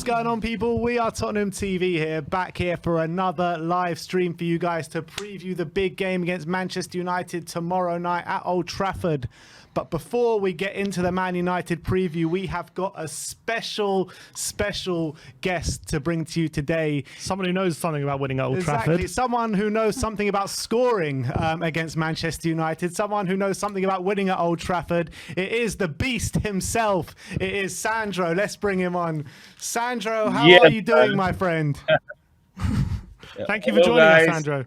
going on, people? We are Tottenham TV here, back here for another live stream for you guys to preview the big game against Manchester United tomorrow night at Old Trafford. But before we get into the Man United preview, we have got a special guest to bring to you today. Someone who knows something about winning at Old Trafford. Exactly, someone who knows something about scoring against Manchester United, someone who knows something about winning at Old Trafford. It is the beast himself. It is Sandro. Let's bring him on. Sandro, how are you doing, my friend? Thank you for joining us, Sandro.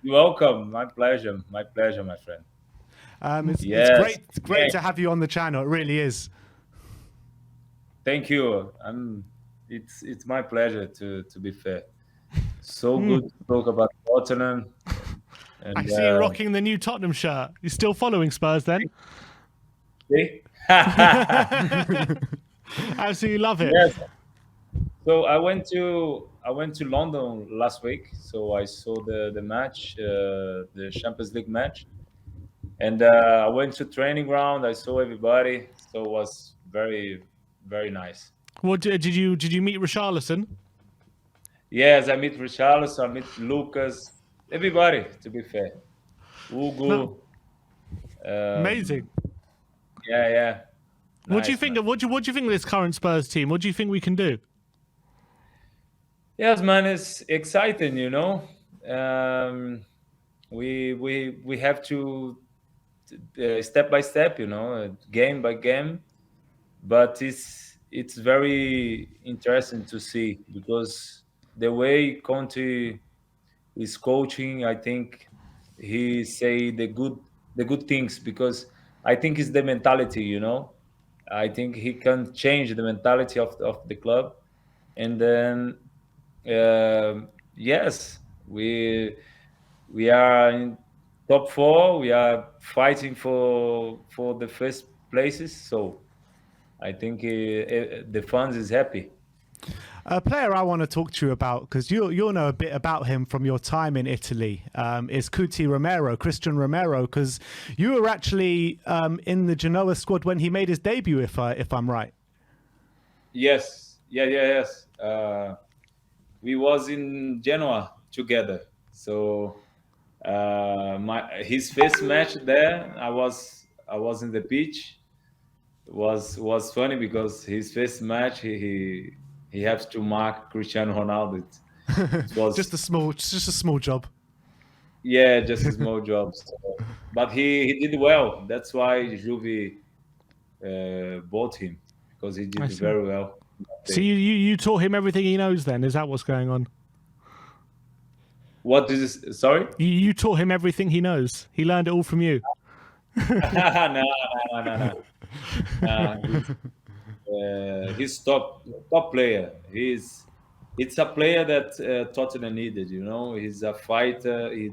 You're welcome. My pleasure, my friend. It's great to have you on the channel. It really is. Thank you. It's my pleasure to be fair. So good to talk about Tottenham. And, I see you rocking the new Tottenham shirt. You still following Spurs then? Absolutely love it. Yes. So I went to London last week. So I saw the match, the Champions League match. And I went to training ground. I saw everybody, so it was very, very nice. What did you meet Richarlison? Yes, I meet Richarlison. I meet Lucas. Everybody, to be fair. Hugo. No. Amazing. Yeah. What do you think? What do you think of this current Spurs team? What do you think we can do? Yes, man, it's exciting. You know, we have to. Step by step, you know, game by game, but it's very interesting to see because the way Conte is coaching, I think he say the good things because I think it's the mentality, you know. I think he can change the mentality of the club, and then yes, we are in top 4, we are fighting for the first places. So I think the fans is happy. A player I want to talk to you about, because you'll know a bit about him from your time in Italy, is Christian Romero, because you were actually in the Genoa squad when he made his debut, if I'm right. Yes. We was in Genoa together. So his first match there, I was in the pitch. It was funny because his first match he has to mark Cristiano Ronaldo. It was just a small job. Yeah, just a small job. So, but he did well. That's why Juve bought him because he did very well. So you taught him everything he knows then? Is that what's going on? What is this? Sorry? You taught him everything he knows. He learned it all from you. No. He's top player. It's a player that Tottenham needed. You know, he's a fighter. He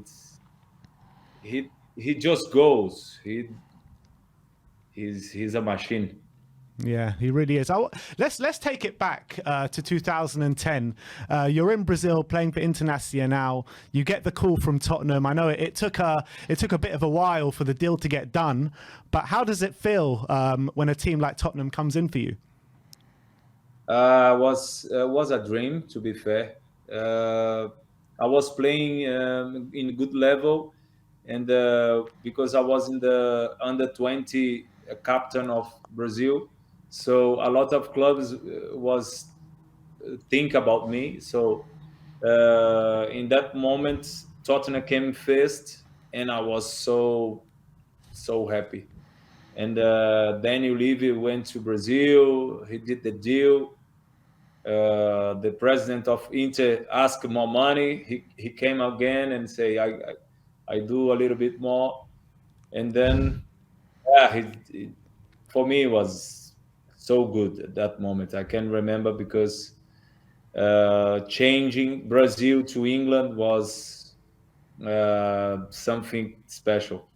just goes. He's a machine. Yeah, he really is. Let's take it back to 2010. You're in Brazil playing for Internacional. You get the call from Tottenham. I know it took a bit of a while for the deal to get done, but how does it feel when a team like Tottenham comes in for you? Was a dream, to be fair. I was playing in good level, and because I was in the under-20 captain of Brazil. So a lot of clubs was think about me. So in that moment, Tottenham came first, and I was so happy. And Daniel Levy went to Brazil. He did the deal. The president of Inter asked more money. He came again and say, I do a little bit more. And then, for me, it was so good at that moment. I can remember because changing Brazil to England was something special.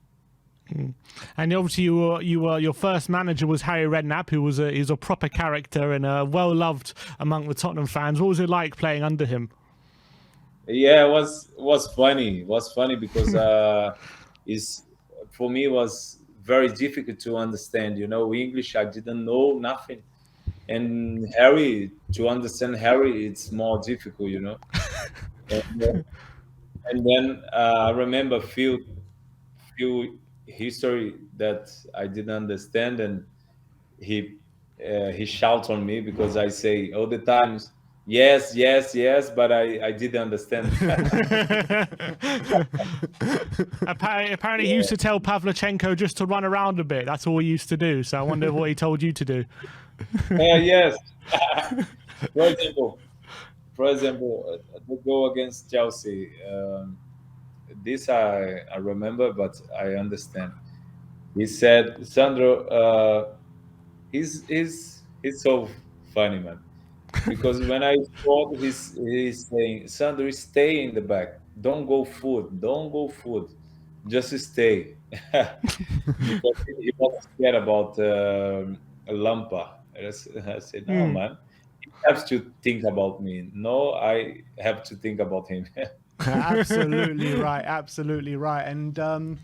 And obviously, you were your first manager was Harry Redknapp, who was a proper character and well loved among the Tottenham fans. What was it like playing under him? Yeah, it was funny. It was funny because for me it was very difficult to understand. You know, English I didn't know nothing, and Harry, to understand Harry, it's more difficult, And then I remember few history that I didn't understand, and he he shouts on me because I say all the times yes, yes, yes, but I didn't understand. Apparently, he used to tell Pavlyuchenko just to run around a bit. That's all he used to do. So I wonder what he told you to do. Yes, for example, the goal against Chelsea. This I remember, but I understand. He said, Sandro, he's so funny, man. Because when I scored, he's saying, Sandro, stay in the back. Don't go foot. Don't go foot. Just stay. Because he was scared about Lampa. I said, no, man. He has to think about me. No, I have to think about him. Absolutely right. Absolutely right. And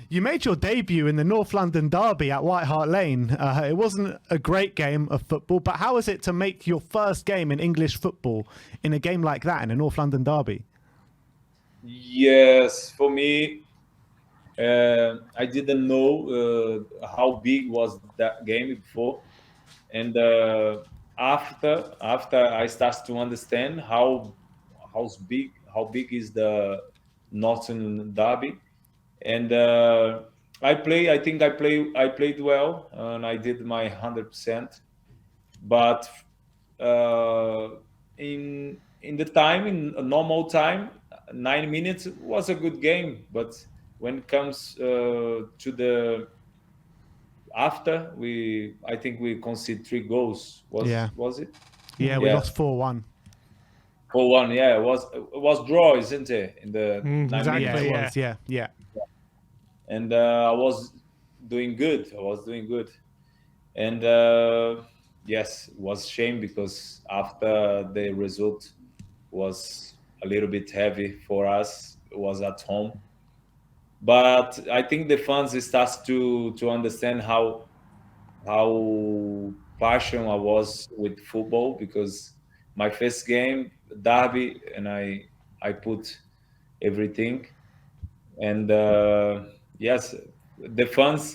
you made your debut in the North London derby at White Hart Lane. It wasn't a great game of football, but how is it to make your first game in English football in a game like that in a North London derby? Yes, for me, I didn't know how big was that game before, and after I start to understand how big is the Northern Derby, and I think I played well, and I did my 100%, but uh, in the time in a normal time 9 minutes was a good game, but when it comes to the after, we I think we conceded 3 goals. was Yeah. was it? Yeah, we Yeah, lost 4-1. 4-1. Yeah, it was draw, isn't it, in the nine Yeah, minutes it Exactly. Yeah. was. Yeah, yeah. And I was doing good. And yes, it was shame because after the result was a little bit heavy for us. It was at home, but I think the fans starts to understand how passionate I was with football, because my first game derby, and I put everything. And yes, the fans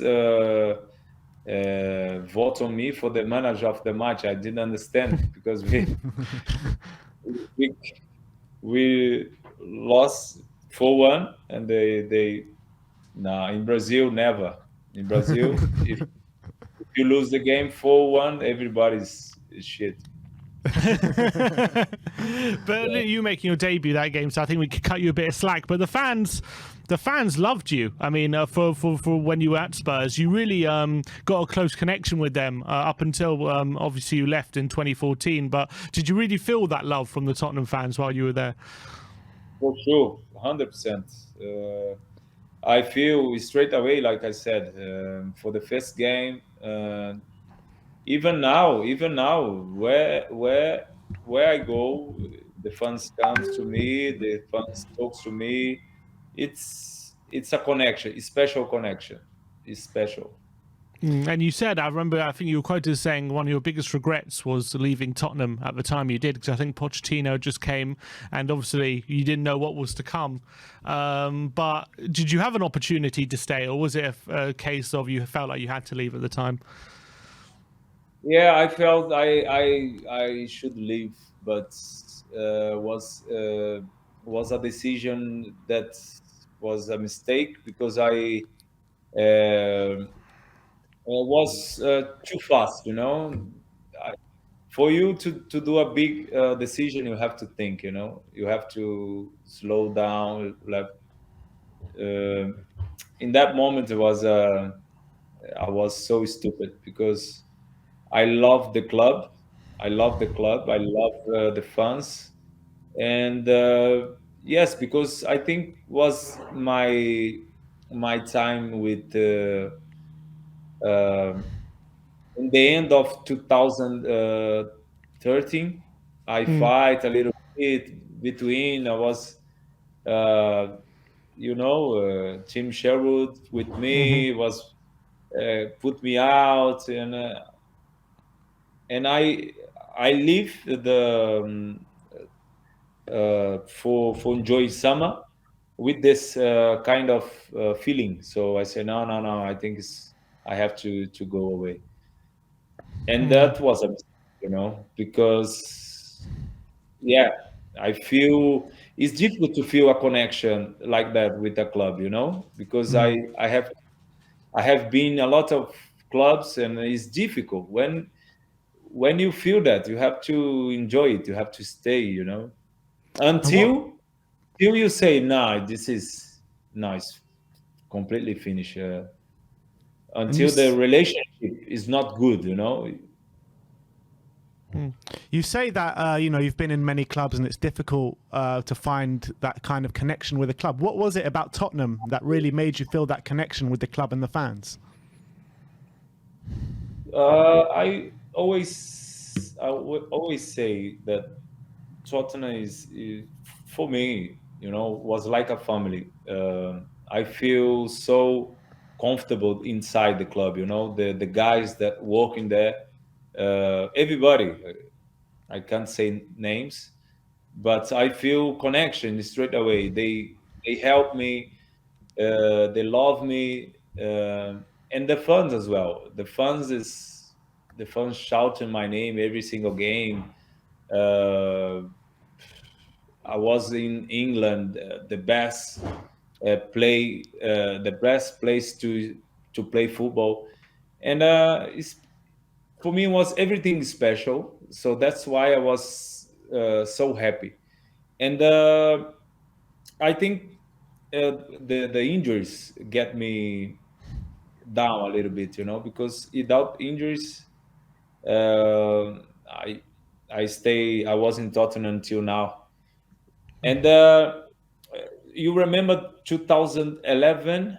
vote on me for the manager of the match. I didn't understand because we we lost 4-1, and they nah, in Brazil, never. In Brazil, if you lose the game 4-1, everybody's is shit. But you making your debut that game, so I think we could cut you a bit of slack. But the fans loved you. I mean, for when you were at Spurs, you really got a close connection with them up until obviously you left in 2014. But did you really feel that love from the Tottenham fans while you were there? For sure, 100%. I feel straight away, like I said, for the first game. Even now, where I go, the fans comes to me, the fans talks to me. It's a connection, a special connection. It's special. And you said, I remember, I think you were quoted as saying one of your biggest regrets was leaving Tottenham at the time you did, because I think Pochettino just came and obviously you didn't know what was to come. But did you have an opportunity to stay, or was it a case of you felt like you had to leave at the time? Yeah, I felt I should leave, but was a decision that was a mistake, because was too fast. For you to do a big decision, you have to think. You have to slow down. Uh, in that moment, I was so stupid, because I love the club. I love the club. I love the fans, and yes, because I think was my time with um in the end of 2013. I fight a little bit between. I was, uh, Tim Sherwood with me was put me out, and and I live the for enjoy summer with this kind of feeling. So I say no, no, no. I think I have to go away, and that was a mistake, because yeah, I feel it's difficult to feel a connection like that with a club, because I have been a lot of clubs, and it's difficult when you feel that you have to enjoy it, you have to stay, And what until you say, nah, this is nice, completely finished. and you Until the relationship is not good, you say that you've been in many clubs and it's difficult to find that kind of connection with a club. What was it about Tottenham that really made you feel that connection with the club and the fans? I always say that Tottenham is for me, was like a family. I feel so comfortable inside the club. The guys that work in there, everybody. I can't say names, but I feel connection straight away. They help me. They love me, and the fans as well. The fans shouting my name every single game. Uh, I was in England, the best place to play football, and for me it was everything special. So that's why I was so happy, and I think the injuries get me down a little bit, because without injuries, uh, I I was in Tottenham until now, and you remember 2011,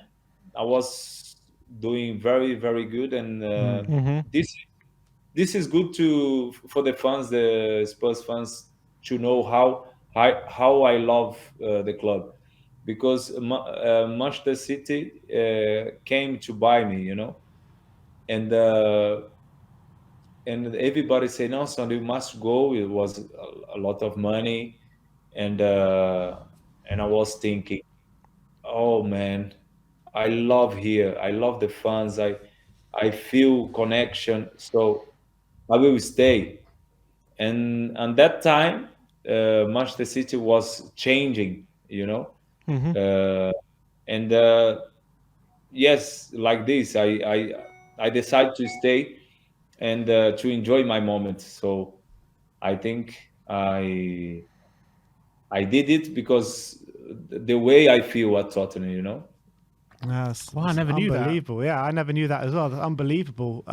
I was doing very, very good, and this this is good to for the fans, the Spurs fans, to know how I love the club, because Manchester City came to buy me, and everybody say, no, son, you must go. It was a lot of money, and I was thinking, oh man, I love here. I love the fans. I feel connection. So I will stay. And that time, Manchester City was changing. Uh, and yes, like this, I decided to stay and to enjoy my moment. So I think I did it because the way I feel at Tottenham, Yes, Wow, I it's never knew that. unbelievable. Yeah, I never knew that as well. That's unbelievable.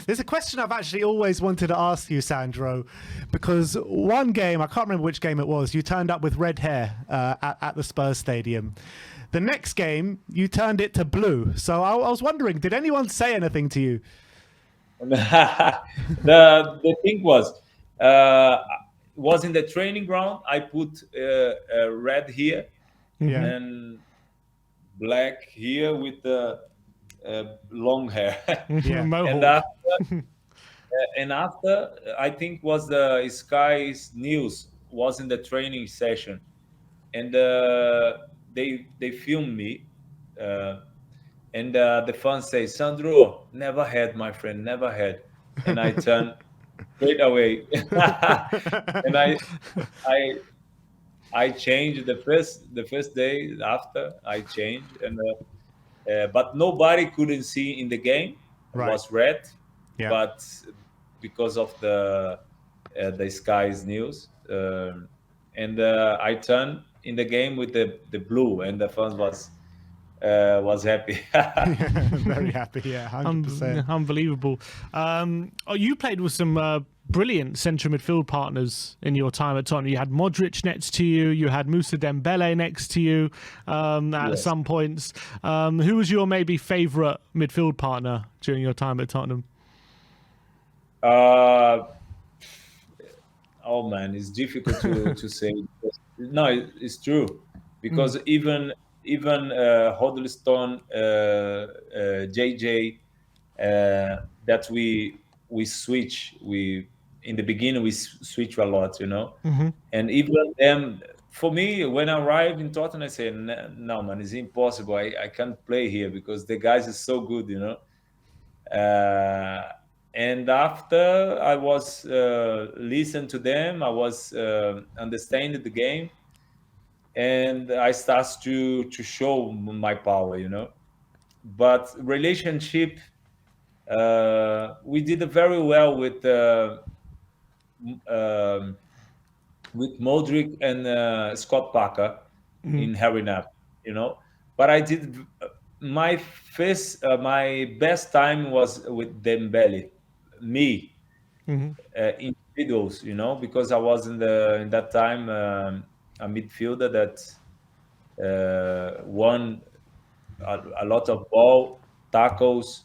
There's a question I've actually always wanted to ask you, Sandro, because one game, I can't remember which game it was, you turned up with red hair at the Spurs stadium. The next game, you turned it to blue. So I was wondering, did anyone say anything to you? The thing was in the training ground. I put red here Yeah. and black here with the long hair, Yeah. and Mohawk. after I think was the Sky's News was in the training session, and they filmed me, uh, and the fans say, Sandro, never had, my friend, never had, and I turn straight away, and I I changed the first day after I changed, and but nobody couldn't see in the game. It Right. was red, Yeah. but because of the Sky's News, and I turned in the game with the blue, and the fans was happy. Very happy. Yeah, 100%. Unbelievable. You played with some brilliant central midfield partners in your time at Tottenham. You had Modric next to you. You had Moussa Dembele next to you at Yes. some points. Who was your maybe favourite midfield partner during your time at Tottenham? Uh, oh man, it's difficult to say. No, it's true, because even Huddleston, JJ, that we switch. We in the beginning we switch a lot, Hmm. and even them. For me, when I arrived in Tottenham, I said, No, man, it's impossible. I can't play here because the guys are so good. And after I was listen to them, I was understanding the game, and I started to show my power. But relationship, we did very well um, with Modric and Scott Parker in Harry Knapp, you know. But I did my best time was with Dembele, me, Hmm. individuals, because I was in that time a midfielder that won a lot of ball tackles.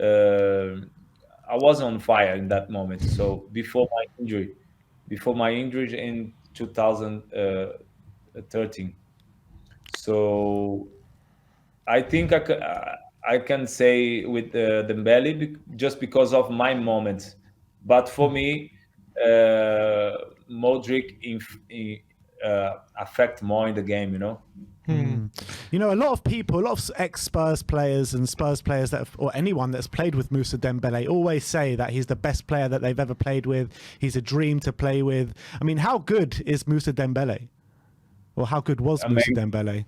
Uh, I was on fire in that moment. So before my injury in 2013. So I think I can say with Dembele just because of my moment. But for me, Modric affect more in the game. You know, a lot of people, a lot of ex-Spurs players and Spurs players or anyone that's played with Moussa Dembele always say that he's the best player that they've ever played with. He's a dream to play with. I mean, how good is Moussa Dembele? Or how good was I Moussa mean, Dembele?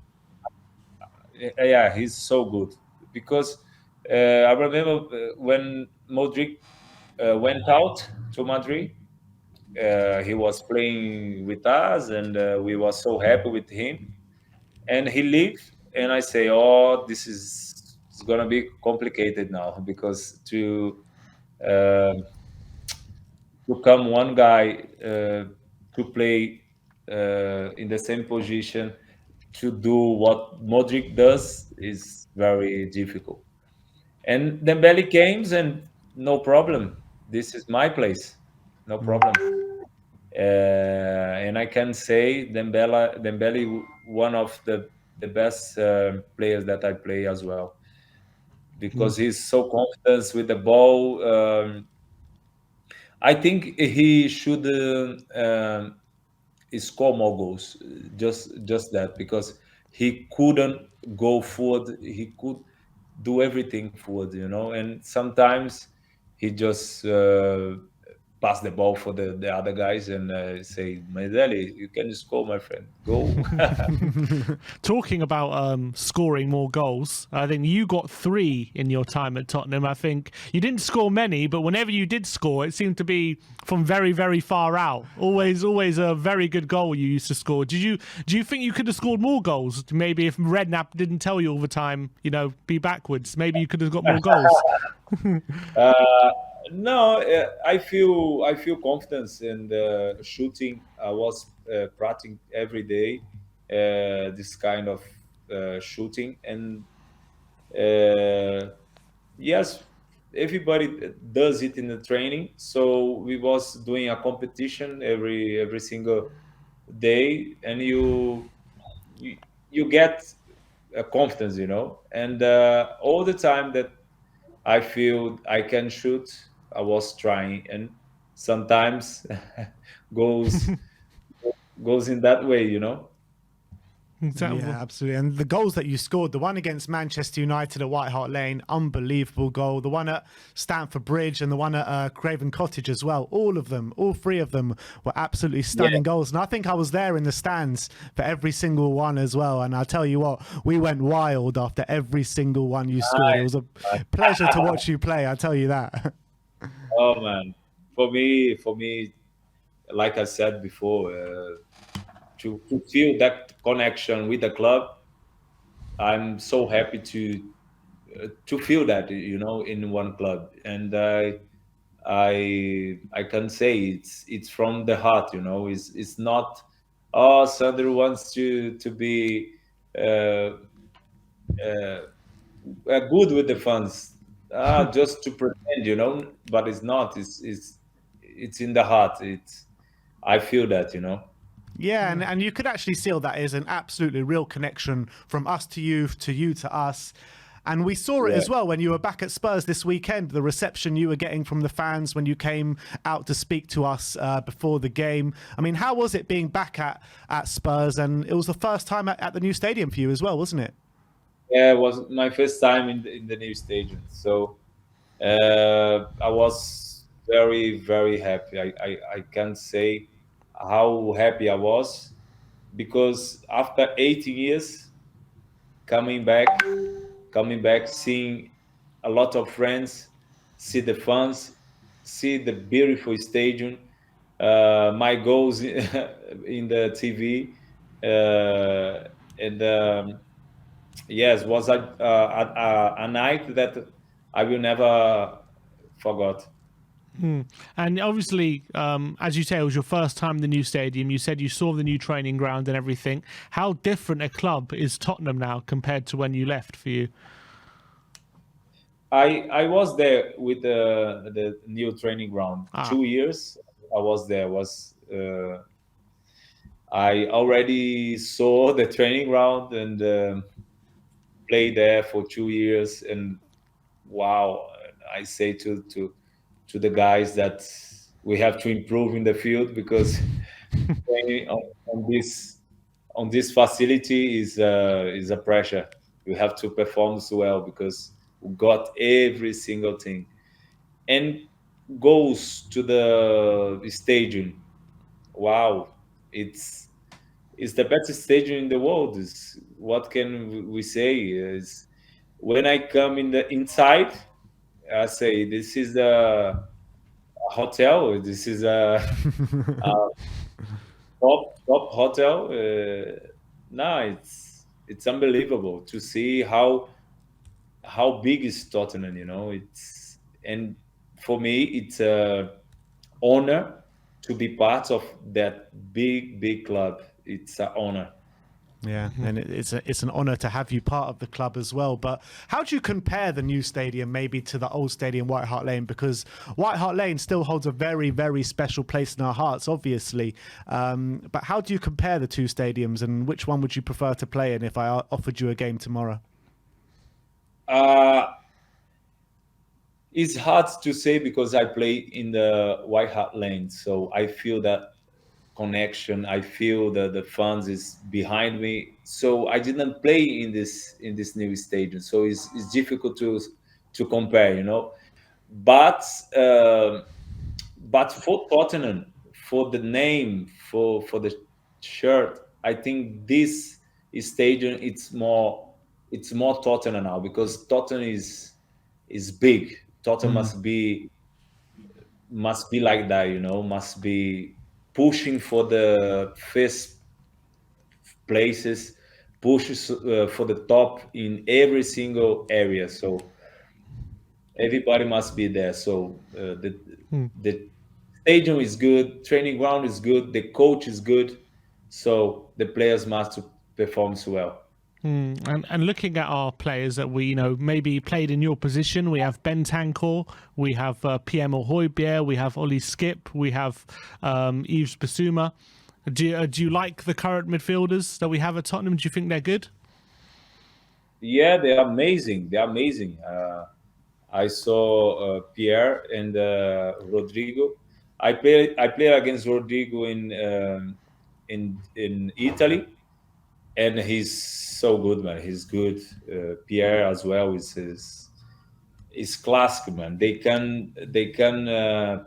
yeah, he's so good because I remember when Modric went out to Madrid. He was playing with us, and we were so happy with him. And he leaves, and I say, "Oh, this is it's gonna be complicated now because to come one guy to play in the same position to do what Modric does is very difficult." And Dembele came, and no problem. This is my place, no problem. And I can say Dembele, one of the best players that I play as well, because he's so confident with the ball. I think he should score more goals. Just that, because he couldn't go forward. He could do everything forward, and sometimes he just pass the ball for the other guys and say, Medeli, you can score, my friend. Go. Talking about scoring more goals, I think you got 3 in your time at Tottenham. I think you didn't score many, but whenever you did score, it seemed to be from very, very far out. Always a very good goal you used to score. Do you think you could have scored more goals? Maybe if Redknapp didn't tell you all the time, be backwards. Maybe you could have got more goals. uh, no, I feel confidence in the shooting. I was practicing every day this kind of shooting, and yes, everybody does it in the training. So we was doing a competition every single day, and you, you get a confidence, and all the time that I feel I can shoot, I was trying, and sometimes goes goes in that way. Yeah, absolutely. And the goals that you scored, the one against Manchester United at White Hart Lane, unbelievable goal. The one at Stamford Bridge and the one at Craven Cottage as well. All of them, all 3 of them were absolutely stunning goals. And I think I was there in the stands for every single one as well. And I'll tell you what, we went wild after every single one you scored. It was a pleasure to watch you play, I'll tell you that. Oh man, for me, like I said before, to feel that connection with the club, I'm so happy to feel that, in one club, and I can say it's from the heart. It's not, oh, Sandro wants to be uh, uh, good with the fans, just to pretend, but it's not. It's in the heart. I feel that. Yeah, and you could actually see that is an absolutely real connection from us to you to us. And we saw it Yeah. as well when you were back at Spurs this weekend, the reception you were getting from the fans when you came out to speak to us before the game. I mean, how was it being back at Spurs? And it was the first time at the new stadium for you as well, wasn't it? Yeah, it was my first time in the new stadium. So I was very, very happy. I can't say how happy I was because after 18 years coming back, seeing a lot of friends, see the fans, see the beautiful stadium, my goals in the TV, and yes, was a night that I will never forgot. And obviously, as you say, it was your first time in the new stadium. You said you saw the new training ground and everything. How different a club is Tottenham now compared to when you left for you? I was there with the new training ground. Ah, 2 years I was there. Was I already saw the training ground and played there for 2 years, and wow, I say to the guys that we have to improve in the field because training on this facility is a pressure. You have to perform so well because we got every single thing and goes to the stadium. Wow, it's the best stadium in the world. Is what can we say? Is when I come in the inside, I say this is a hotel. This is a top hotel. No, it's unbelievable to see how big is Tottenham. It's and for me it's a honor to be part of that big club. It's an honor. Yeah, and it's an honour to have you part of the club as well. But how do you compare the new stadium maybe to the old stadium, White Hart Lane? Because White Hart Lane still holds a very, very special place in our hearts, obviously. But how do you compare the two stadiums, and which one would you prefer to play in if I offered you a game tomorrow? Uh, it's hard to say because I play in the White Hart Lane, so I feel that connection. I feel that the fans is behind me. So I didn't play in this new stadium, so it's difficult to compare. But but for Tottenham, for the name, for the shirt, I think this stadium it's more Tottenham now because Tottenham is big. Tottenham must be like that, must be pushing for the first places, pushes for the top in every single area. So everybody must be there. So the stadium is good, training ground is good, the coach is good. So the players must perform so well. And looking at our players that we maybe played in your position, we have Ben Tancor, we have PM Højbjerg, we have Ollie Skip, we have Yves Bissouma. Do you like the current midfielders that we have at Tottenham? Do you think they're good? Yeah, they are amazing. They are amazing. I saw Pierre and Rodrigo. I played against Rodrigo in Italy, and he's so good, man. He's good. Pierre as well is classic, man. They can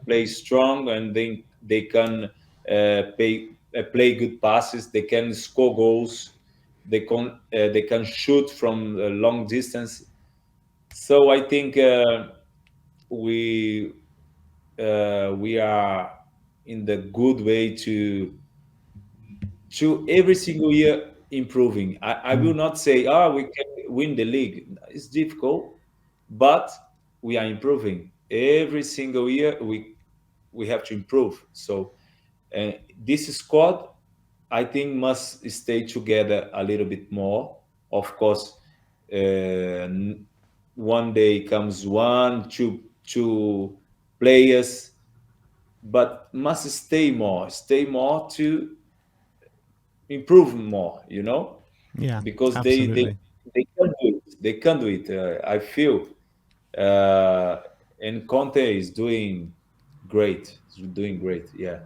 play strong, and they can play good passes. They can score goals. They can shoot from a long distance. So I think we we are in the good way to every single year improving. I will not say, we can win the league. It's difficult, but we are improving every single year. We have to improve. So this squad, I think, must stay together a little bit more. Of course, one day comes two players, but must stay more to improve more, Yeah, because they absolutely. they can do it. They can do it. I feel, and Conte is doing great. He's doing great. Yeah.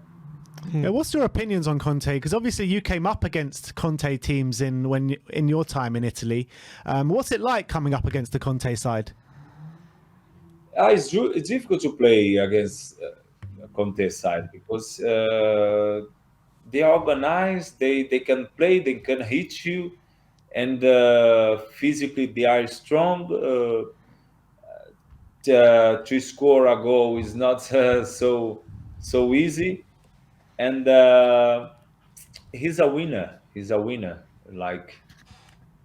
Yeah, what's your opinions on Conte? Because obviously you came up against Conte teams in your time in Italy. What's it like coming up against the Conte side? It's difficult to play against Conte side because they are organized. They can play. They can hit you, and physically they are strong. To score a goal is not so easy, and he's a winner. He's a winner. Like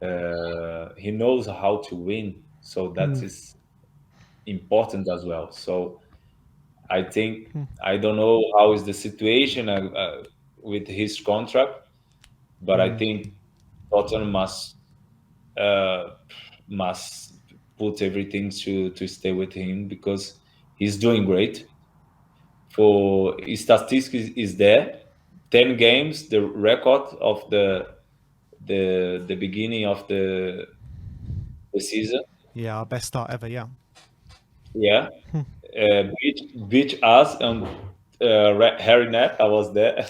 he knows how to win, so that is important as well. So I think I don't know how is the situation with his contract, but I think Tottenham uh, must put everything to stay with him because he's doing great. For his statistics is there, 10 games, the record of the beginning of the season. Yeah, our best start ever. Yeah. Yeah, beat us and Harry Net. I was there.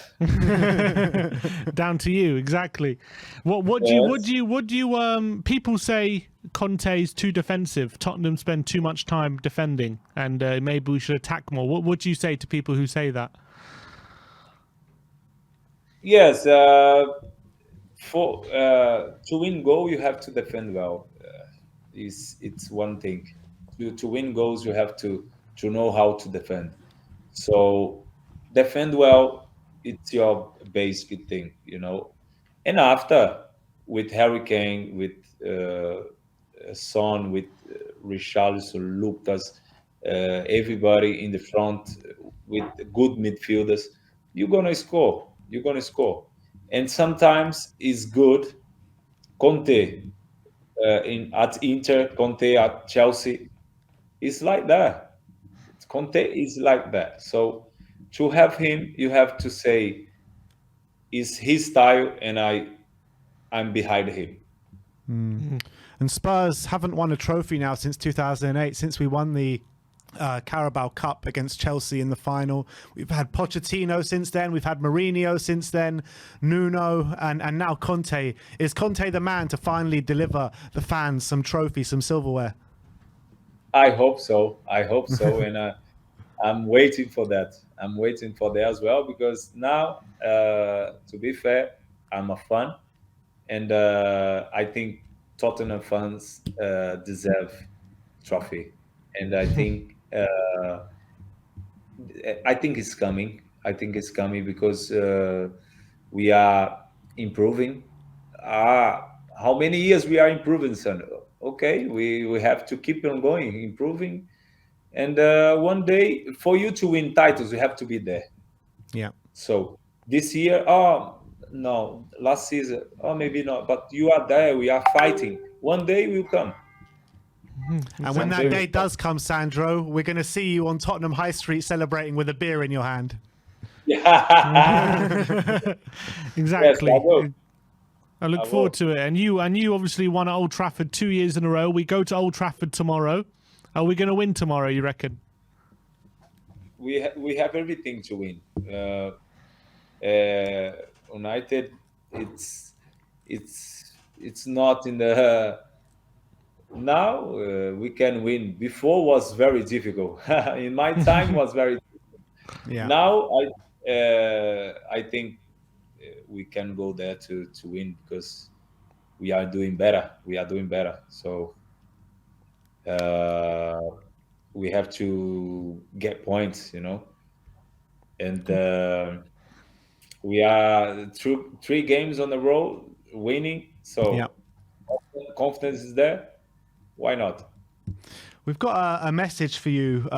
Down to you, exactly. Yes. What do you people say Conte's too defensive. Tottenham spend too much time defending, and maybe we should attack more. What do you say to people who say that? Yes, for to win goal, you have to defend well. It's one thing. To win goals, you have to know how to defend. So defend well. It's your basic thing, you know. And after with Hurricane, with Son, with Richarlison, Lucas, everybody in the front with good midfielders, you're gonna score. You're gonna score. And sometimes it's good. Conte in at Inter, Conte at Chelsea. It's like that. Conte is like that. So to have him, you have to say is his style, and I'm behind him. And Spurs haven't won a trophy now since 2008, since we won the Carabao Cup against Chelsea in the final. We've had Pochettino since then. We've had Mourinho since then, Nuno, and now Conte. Is Conte the man to finally deliver the fans some trophies, some silverware? I hope so. I hope so, and I'm waiting for that. I'm waiting for that as well because now, to be fair, I'm a fan, and I think Tottenham fans deserve trophy, and I think it's coming. I think it's coming because we are improving. How many years we are improving, Sandro? Okay, we have to keep on going, improving, and one day for you to win titles, you have to be there. Yeah. So this year, oh no, last season, oh maybe not, but you are there. We are fighting. One day will come. And when One that day day will come. does come, Sandro, we're going to see you on Tottenham High Street celebrating with a beer in your hand. Yeah. Yes, I Exactly. will. I look I forward will. to it. And you obviously won at Old Trafford 2 years in a row. We go to Old Trafford tomorrow. Are we going to win tomorrow, you reckon? We have everything to win. United, it's not in the now we can win. Before was very difficult. In my time was very. Yeah. Now I think we can go there to win because we are doing better. We are doing better. So uh, we have to get points, you know, and we are through 3 games on the road winning. Yeah. So confidence is there. Why not? We've got a message for you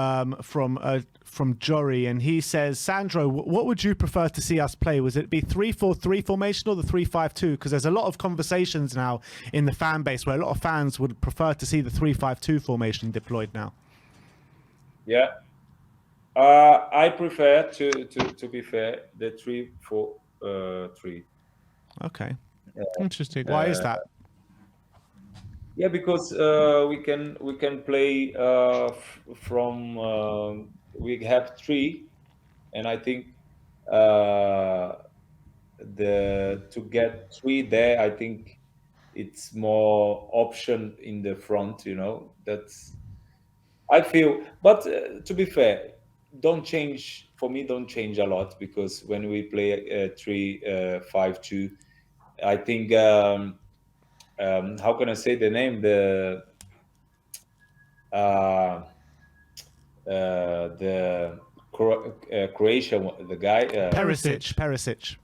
from Jory, and he says, Sandro, what would you prefer to see us play? Was it be 3-4-3 formation or the 3-5-2? Because there's a lot of conversations now in the fan base where a lot of fans would prefer to see the 3-5-2 formation deployed now. Yeah. I prefer to be fair the 3-4-3. Okay. Interesting. Why is that? Yeah, because we can play from we have three, and I think uh, the to get three there, I think it's more option in the front. That's I feel. But to be fair, don't change for me. Don't change a lot because when we play 3-5-2, I think how can I say the name uh, the Croatia the guy Perisic. Perisic.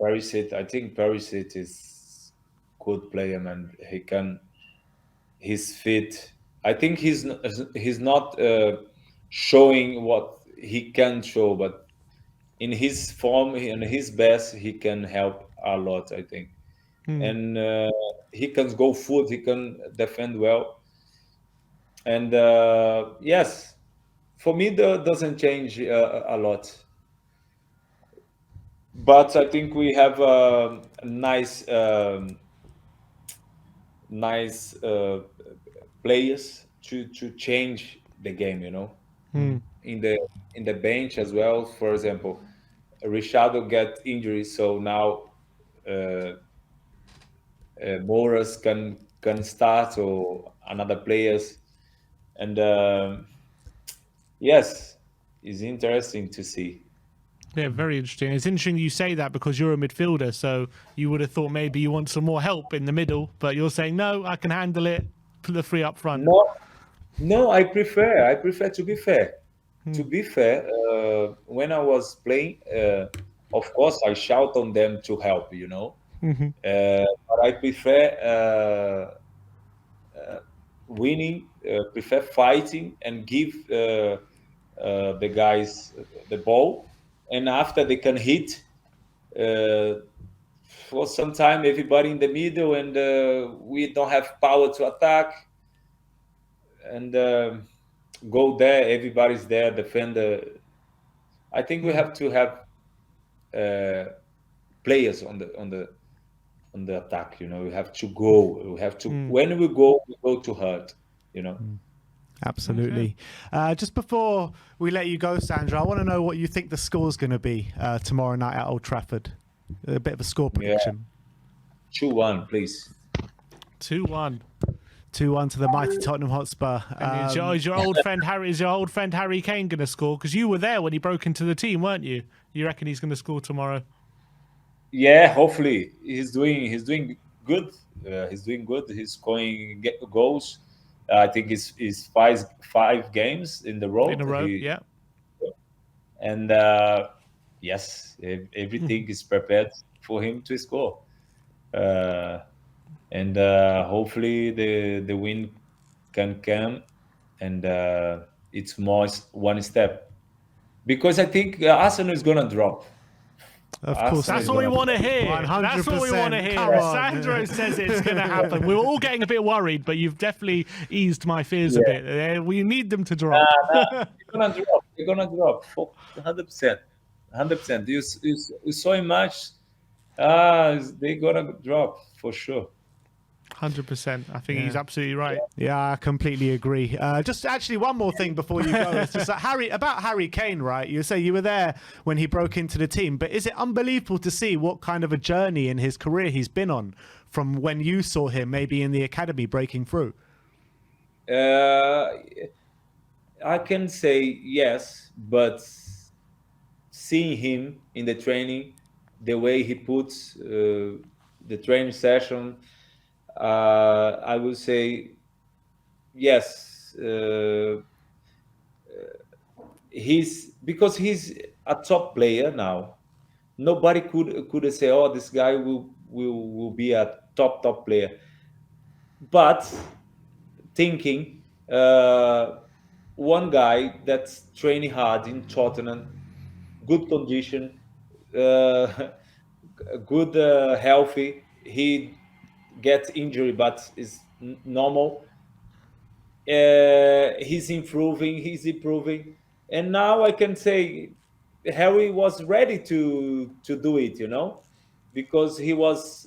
Perisic. I think Perisic is good player, man. He's fit. I think he's not showing what he can show, but in his form and his best, he can help a lot. I think, and he can go foot. He can defend well, and yes, for me, that doesn't change a lot. But I think we have a nice players to change the game. In the bench as well. For example, Richardo get injury, so now uh, Moras can start or another players, and yes, it's interesting to see. Yeah, very interesting. It's interesting you say that because you're a midfielder, so you would have thought maybe you want some more help in the middle, but you're saying no, I can handle it. Put the three up front. No, no, I prefer to be fair. To be fair, when I was playing, of course I shout on them to help, but I prefer winning, prefer fighting, and give the guys the ball, and after they can hit for some time, everybody in the middle, and we don't have power to attack, and go there. Everybody's there, defender. I think we have to have uh, players on the attack. We have to go. We have to when we go to hurt. Absolutely. Just before we let you go, Sandro, I want to know what you think the score's going to be tomorrow night at Old Trafford. A bit of a score prediction. 2-1, please. 2-1. 2-1 to the mighty Tottenham Hotspur. And is your old friend Harry Kane going to score? Because you were there when he broke into the team, weren't you? You reckon he's going to score tomorrow? Yeah, hopefully he's doing good. He's doing good. He's scoring goals. I think it's five games in the row. In a row, yeah. And yes, everything is prepared for him to score. And hopefully the win can come, and it's more one step, because I think Arsenal is gonna drop. Of course, that's all we want to hear. 100%. That's all we want to hear. Come on. Sandro says it's going to happen. We were all getting a bit worried, but you've definitely eased my fears a bit. We need them to drop. They're gonna drop. They're gonna drop. 100%. 100%. You saw him much. They're gonna drop for sure. 100%. I think he's absolutely right. Yeah, I completely agree. Just actually one more thing before you go. It's just that Harry Kane, right? You say you were there when he broke into the team, but is it unbelievable to see what kind of a journey in his career he's been on from when you saw him maybe in the academy breaking through? I can say yes, but seeing him in the training, the way he puts the training session, I will say yes. Because he's a top player now. Nobody could say, "Oh, this guy will be a top player." But thinking, one guy that's training hard in Tottenham, good condition, good healthy. He gets injury, but is normal. He's improving, and now I can say Harry was ready to do it, because he was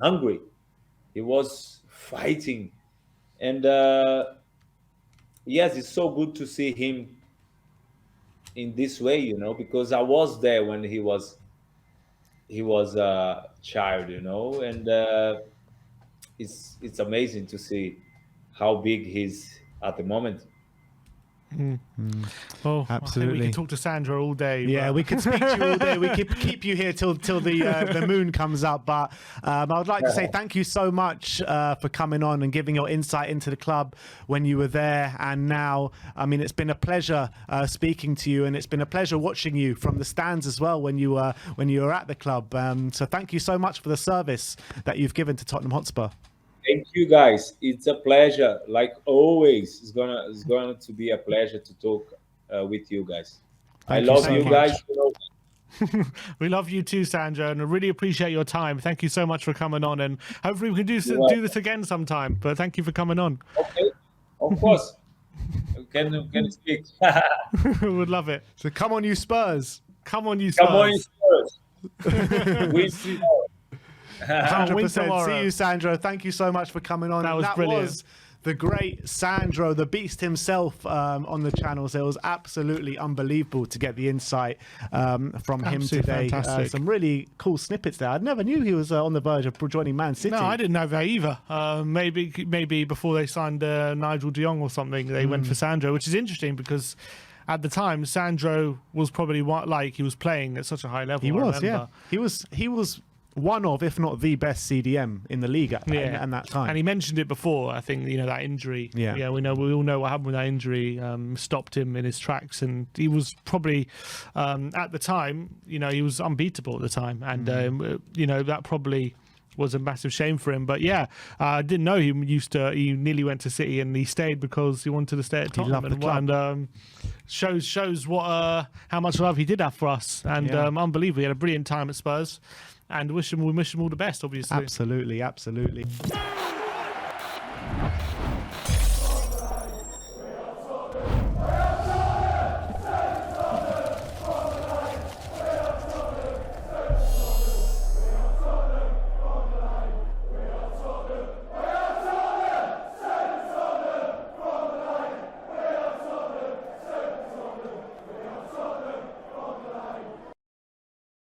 hungry. He was fighting, and yes, it's so good to see him in this way, because I was there when he was a child, and it's amazing to see how big he's at the moment. Well, I think we Absolutely. can talk to Sandro all day. Yeah, but- we could speak to you all day. We could keep you here till the moon comes up. But I would like to say thank you so much for coming on and giving your insight into the club when you were there and now. I mean, it's been a pleasure speaking to you, and it's been a pleasure watching you from the stands as well when you were at the club. So thank you so much for the service that you've given to Tottenham Hotspur. Thank you, guys. It's a pleasure. Like always, it's going to be a pleasure to talk with you guys. Thank I you love so you much. guys. We love you too, Sandro, and I really appreciate your time. Thank you so much for coming on, and hopefully we can do this again sometime. But thank you for coming on. Okay, of course. Can speak. Would love it. So come on, you Spurs. Come on, you Spurs. Come on, Spurs. Win tomorrow. 100%. tomorrow. See you, Sandro. Thank you so much for coming on. That was brilliant. Was the great Sandro, the beast himself, on the channel. So it was absolutely unbelievable to get the insight from him Absolutely today. fantastic. Some really cool snippets there. I never knew he was on the verge of joining Man City. No, I didn't know that either. Maybe before they signed Nigel de Jong or something, they went for Sandro, which is interesting because at the time Sandro was probably he was playing at such a high level. He I was, remember. yeah. He was one of, if not the best CDM in the league at that time. And he mentioned it before. I think that injury. Yeah. We all know what happened with that injury. Stopped him in his tracks, and he was probably at the time. He was unbeatable at the time, and that probably was a massive shame for him. But yeah, I didn't know he nearly went to City, and he stayed because he wanted to stay at Tottenham. loved the club. And shows what how much love he did have for us, and unbelievable. He had a brilliant time at Spurs. And we wish him all the best, obviously. Absolutely.